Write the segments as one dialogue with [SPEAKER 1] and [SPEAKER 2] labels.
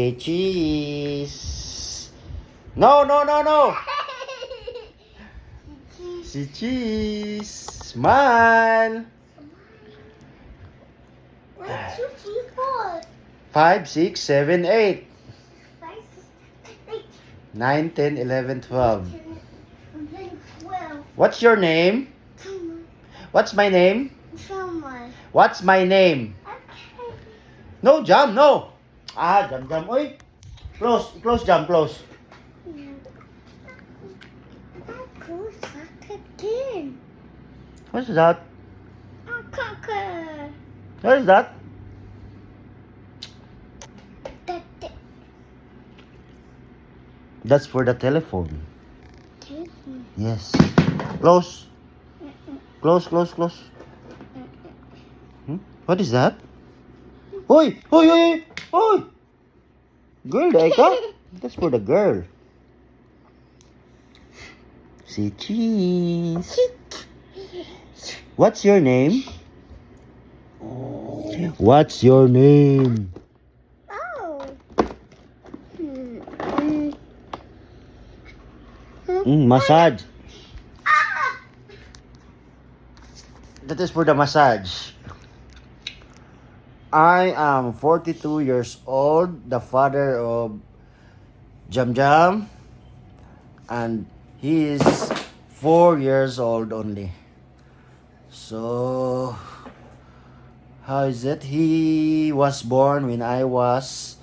[SPEAKER 1] Hey, cheese. No, no, no, no. Si cheese. Smile.
[SPEAKER 2] 1, 2, 3, 4,
[SPEAKER 1] 5, 6, 7, 8,
[SPEAKER 2] 5, 6, 8,
[SPEAKER 1] 9, 10, 11, 12.
[SPEAKER 2] 10, 11, 12.
[SPEAKER 1] What's your name?
[SPEAKER 2] Someone.
[SPEAKER 1] What's my name?
[SPEAKER 2] Someone.
[SPEAKER 1] What's my name?
[SPEAKER 2] Okay.
[SPEAKER 1] No, jam, no. Jam, jam. Oy. Close, close, jam, close.
[SPEAKER 2] Go suck again.
[SPEAKER 1] What's that?
[SPEAKER 2] A cocker.
[SPEAKER 1] What is that?
[SPEAKER 2] That
[SPEAKER 1] That's for the telephone.
[SPEAKER 2] telephone.
[SPEAKER 1] Yes. Close. Close, close, close. What is that? Oi! Oi! Oi! Oi! Girl, Daika? That's for the girl. See cheese. What's your name? What's your name?
[SPEAKER 2] Oh.
[SPEAKER 1] Massage.
[SPEAKER 2] Ah!
[SPEAKER 1] That is for the massage. I am 42 years old, the father of Jam Jam, and he is 4 years old only. So, how is it? He was born when I was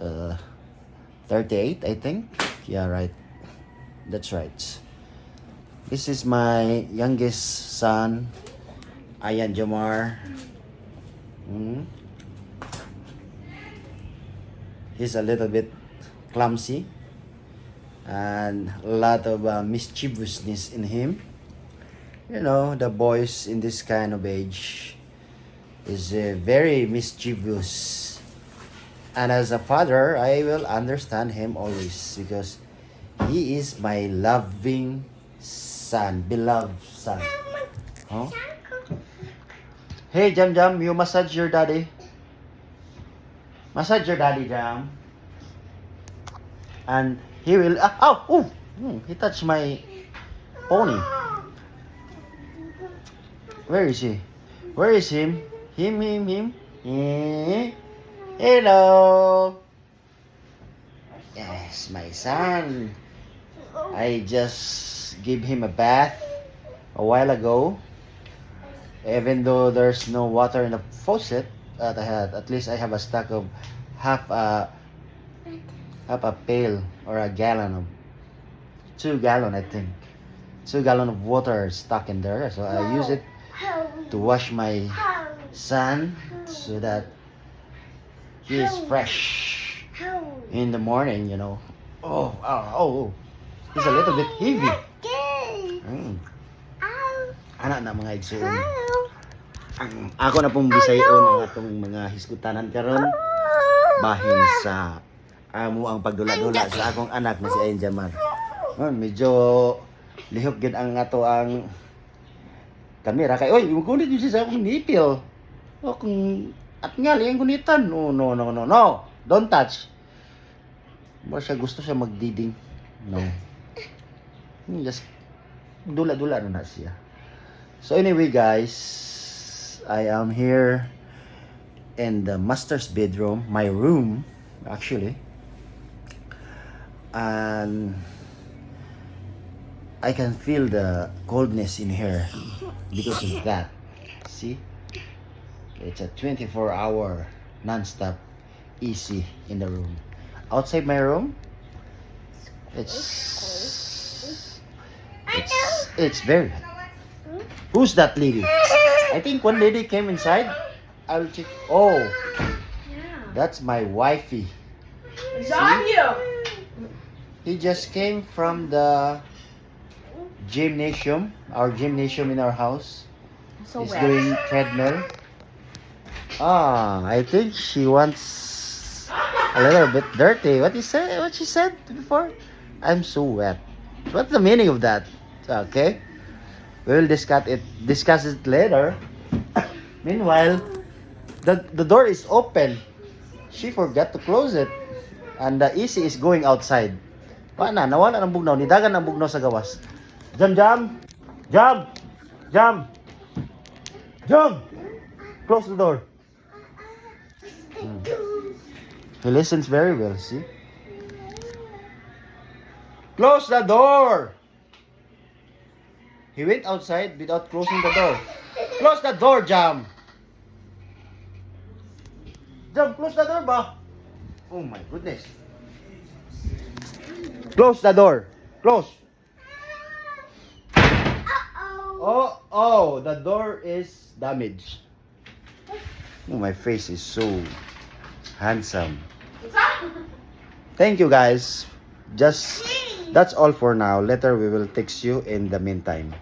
[SPEAKER 1] 38, I think. Yeah, right. That's right. This is my youngest son, Ayan Jamar. He's a little bit clumsy and a lot of mischievousness in him. You know, the boys in this kind of age is very mischievous. And as a father, I will understand him always because he is my loving son, beloved son. Huh? Hey, Jam Jam, you massage your daddy. Massage your daddy, Jam. And he will... he touched my pony. Where is he? Where is him? Him. Eh? Hello. Yes, my son. I just gave him a bath a while ago. Even though there's no water in the faucet, at least I have a stock of half a pail or a gallon of 2 gallon, I think. 2 gallon of water stuck in there, so I use it to wash my son so that he is fresh in the morning, you know. Oh. He's a little bit heavy. Anak na mga igsuon. Ako na pong bisayon ang atong mga hisgutanan karon bahin sa amo ang pagdula-dula sa akong anak na si Ayan Jamar. Medyo lihok gid ang ato ang kamera kay magunit yun siya sa akong nipil. Kung at nga liyang gunitan. No. Don't touch. Ba siya gusto siya magdiding. No. Just dula-dula na siya. So anyway guys, I am here in the master's bedroom, my room actually. And I can feel the coldness in here because of that. See? It's a 24-hour non-stop AC in the room. Outside my room, it's very hot. Who's that lady? I think one lady came inside. I'll check. Oh, that's my wifey.
[SPEAKER 3] Is that you?
[SPEAKER 1] He just came from the gymnasium, our gymnasium in our house.
[SPEAKER 3] So
[SPEAKER 1] He's
[SPEAKER 3] wet.
[SPEAKER 1] doing treadmill. I think she wants a little bit dirty. What she said before? I'm so wet. What's the meaning of that? Okay. We will discuss it later. Meanwhile, the door is open. She forgot to close it. And the easy is going outside. Paana, nawala ng bugnaw. Nidagan ng bugnaw sa gawas. Jam, jam! Jam! Jam! Jam! Close the door. He listens very well, see? Close the door! He went outside without closing the door. Close the door, Jam! Jam, close the door ba? Oh my goodness. Close the door. Close. Oh, the door is damaged. Oh, my face is so handsome. Thank you guys. Just that's all for now. Later we will text you in the meantime.